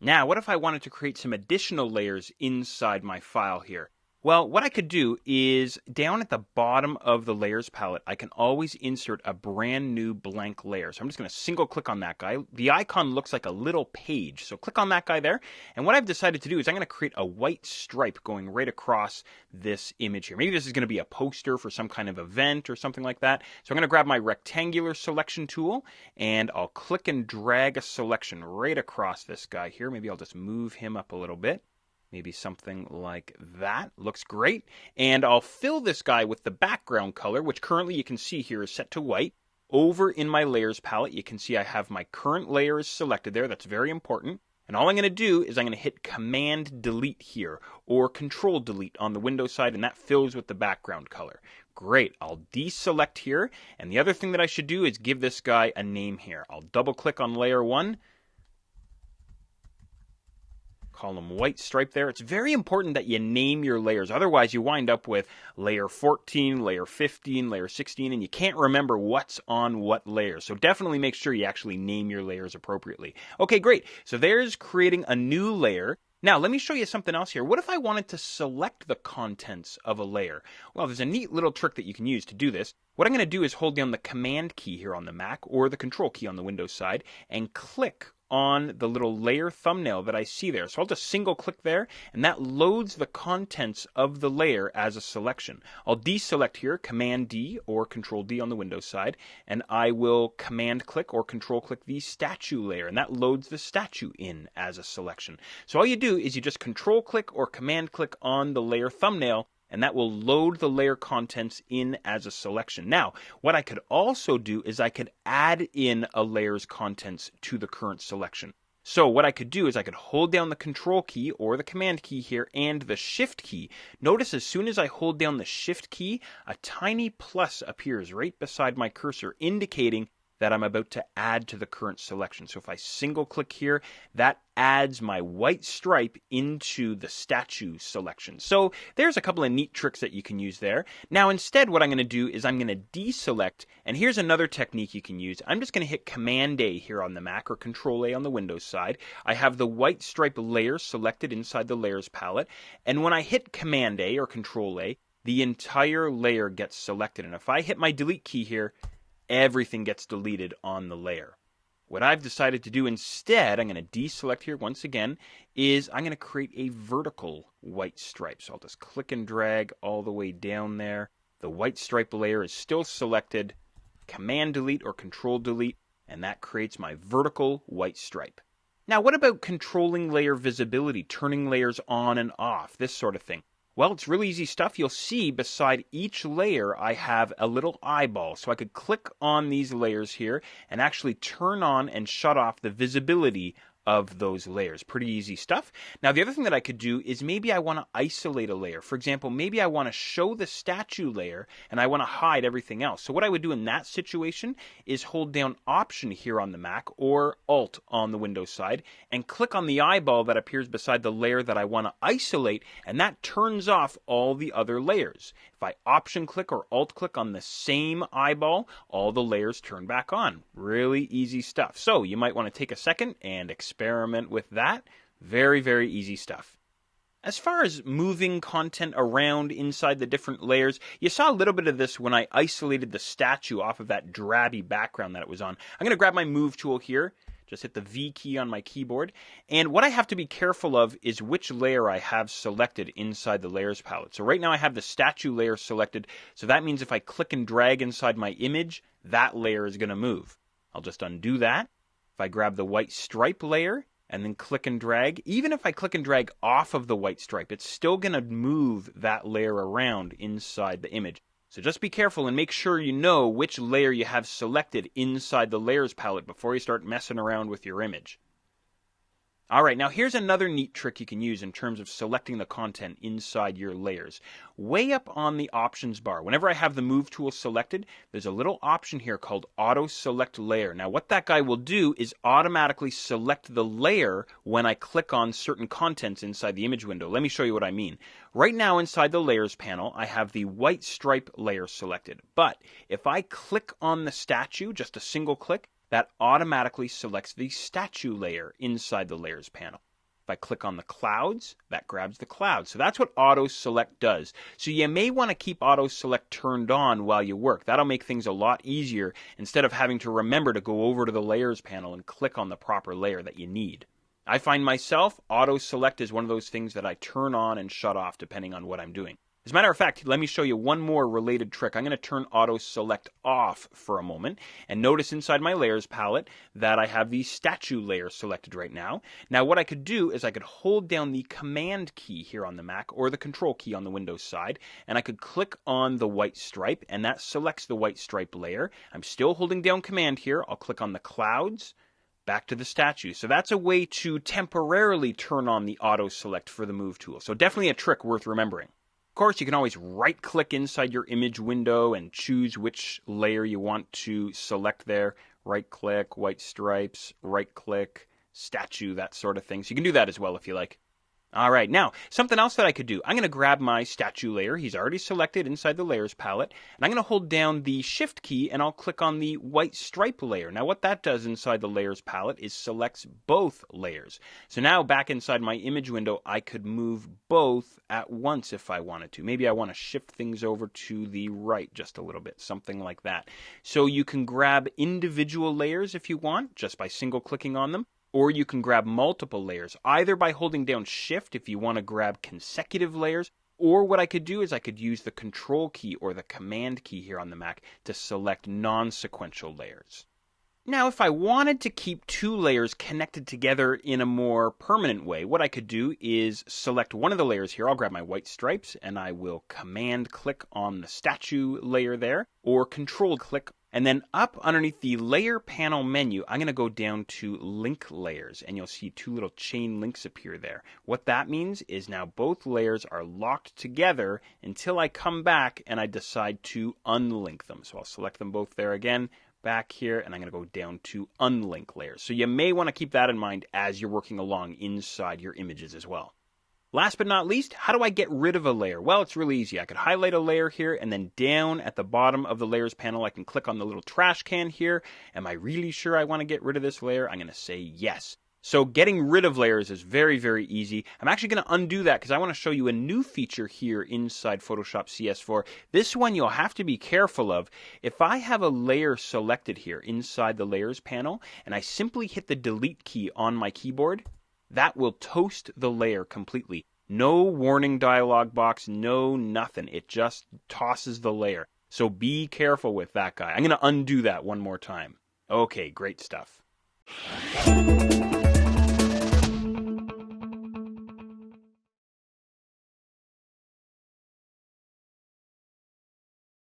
Now, what if I wanted to create some additional layers inside my file here? Well, what I could do is down at the bottom of the layers palette, I can always insert a brand new blank layer. So I'm just going to single click on that guy. The icon looks like a little page. So click on that guy there. And what I've decided to do is I'm going to create a white stripe going right across this image here. Maybe this is going to be a poster for some kind of event or something like that. So I'm going to grab my rectangular selection tool and I'll click and drag a selection right across this guy here. Maybe I'll just move him up a little bit. Maybe something like that. Looks great. And I'll fill this guy with the background color, which currently you can see here is set to white. Over in my layers palette, you can see I have my current layer is selected there. That's very important. And all I'm going to do is I'm going to hit Command Delete here, or Control Delete on the Windows side, and that fills with the background color. Great. I'll deselect here. And the other thing that I should do is give this guy a name here. I'll double click on layer 1. Call them white stripe there. It's very important that you name your layers. Otherwise, you wind up with layer 14, layer 15, layer 16, and you can't remember what's on what layer. So definitely make sure you actually name your layers appropriately. Okay, great. So there's creating a new layer. Now, let me show you something else here. What if I wanted to select the contents of a layer? Well, there's a neat little trick that you can use to do this. What I'm going to do is hold down the Command key here on the Mac or the Control key on the Windows side and click on the little layer thumbnail that I see there. So I'll just single click there and that loads the contents of the layer as a selection. I'll deselect here, Command D or Control D on the Windows side, and I will Command click or Control click the statue layer, and that loads the statue in as a selection. So all you do is you just Control click or Command click on the layer thumbnail, and that will load the layer contents in as a selection. Now, what I could also do is I could add in a layer's contents to the current selection. So what I could do is I could hold down the Control key or the Command key here and the Shift key. Notice as soon as I hold down the Shift key, a tiny plus appears right beside my cursor, indicating that I'm about to add to the current selection. So if I single click here, that adds my white stripe into the statue selection. So there's a couple of neat tricks that you can use there. Now instead what I'm going to do is I'm going to deselect, and here's another technique you can use. I'm just going to hit Command A here on the Mac or Control A on the Windows side. I have the white stripe layer selected inside the layers palette, and when I hit Command A or Control A, the entire layer gets selected. And if I hit my delete key here, everything gets deleted on the layer. What I've decided to do instead, I'm going to deselect here once again, is I'm going to create a vertical white stripe. So I'll just click and drag all the way down there. The white stripe layer is still selected. Command delete or Control delete, and that creates my vertical white stripe. Now, what about controlling layer visibility, turning layers on and off, this sort of thing? Well, it's really easy stuff. You'll see beside each layer I have a little eyeball. So I could click on these layers here and actually turn on and shut off the visibility of those layers. Pretty easy stuff. Now, the other thing that I could do is maybe I want to isolate a layer. For example, maybe I want to show the statue layer and I want to hide everything else. So what I would do in that situation is hold down Option here on the Mac or Alt on the Windows side and click on the eyeball that appears beside the layer that I want to isolate, and that turns off all the other layers. If I Option click or Alt click on the same eyeball, all the layers turn back on. Really easy stuff. So you might want to take a second and experiment with that. Very, very easy stuff. As far as moving content around inside the different layers, you saw a little bit of this when I isolated the statue off of that drabby background that it was on. I'm going to grab my Move tool here. Just hit the V key on my keyboard. And what I have to be careful of is which layer I have selected inside the layers palette. So right now I have the statue layer selected. So that means if I click and drag inside my image, that layer is going to move. I'll just undo that. If I grab the white stripe layer and then click and drag, even if I click and drag off of the white stripe, it's still going to move that layer around inside the image. So just be careful and make sure you know which layer you have selected inside the layers palette before you start messing around with your image. All right, now here's another neat trick you can use in terms of selecting the content inside your layers. Way up on the options bar, whenever I have the move tool selected, there's a little option here called auto select layer. Now what that guy will do is automatically select the layer when I click on certain contents inside the image window. Let me show you what I mean. Right now inside the layers panel, I have the white stripe layer selected. But if I click on the statue, just a single click, that automatically selects the statue layer inside the layers panel. If I click on the clouds, that grabs the clouds. So that's what auto select does. So you may want to keep auto select turned on while you work. That'll make things a lot easier instead of having to remember to go over to the layers panel and click on the proper layer that you need. I find myself, auto select is one of those things that I turn on and shut off depending on what I'm doing. As a matter of fact, let me show you one more related trick. I'm going to turn auto select off for a moment, and notice inside my layers palette that I have the statue layer selected right now. Now what I could do is I could hold down the command key here on the Mac or the control key on the Windows side, and I could click on the white stripe, and that selects the white stripe layer. I'm still holding down command here. I'll click on the clouds, back to the statue. So that's a way to temporarily turn on the auto select for the move tool. So definitely a trick worth remembering. Of course, you can always right-click inside your image window and choose which layer you want to select there. Right-click, white stripes, right-click, statue, that sort of thing. So you can do that as well if you like. All right, now, something else that I could do. I'm going to grab my statue layer. He's already selected inside the layers palette. And I'm going to hold down the shift key and I'll click on the white stripe layer. Now, what that does inside the layers palette is selects both layers. So now back inside my image window, I could move both at once if I wanted to. Maybe I want to shift things over to the right just a little bit, something like that. So you can grab individual layers if you want, just by single clicking on them. Or you can grab multiple layers, either by holding down Shift if you want to grab consecutive layers, or what I could do is I could use the Control key or the Command key here on the Mac to select non-sequential layers. Now, if I wanted to keep two layers connected together in a more permanent way, what I could do is select one of the layers here. I'll grab my white stripes and I will Command click on the statue layer there, or Control click. And then up underneath the layer panel menu, I'm going to go down to link layers, and you'll see two little chain links appear there. What that means is now both layers are locked together until I come back and I decide to unlink them. So I'll select them both there again, back here, and I'm going to go down to unlink layers. So you may want to keep that in mind as you're working along inside your images as well. Last but not least, how do I get rid of a layer? Well, it's really easy. I could highlight a layer here, and then down at the bottom of the layers panel, I can click on the little trash can here. Am I really sure I want to get rid of this layer? I'm going to say yes. So getting rid of layers is very, very easy. I'm actually going to undo that because I want to show you a new feature here inside Photoshop CS4. This one you'll have to be careful of. If I have a layer selected here inside the layers panel, and I simply hit the delete key on my keyboard, that will toast the layer completely. No warning dialog box, no nothing. It just tosses the layer. So be careful with that guy. I'm going to undo that one more time. Okay, great stuff.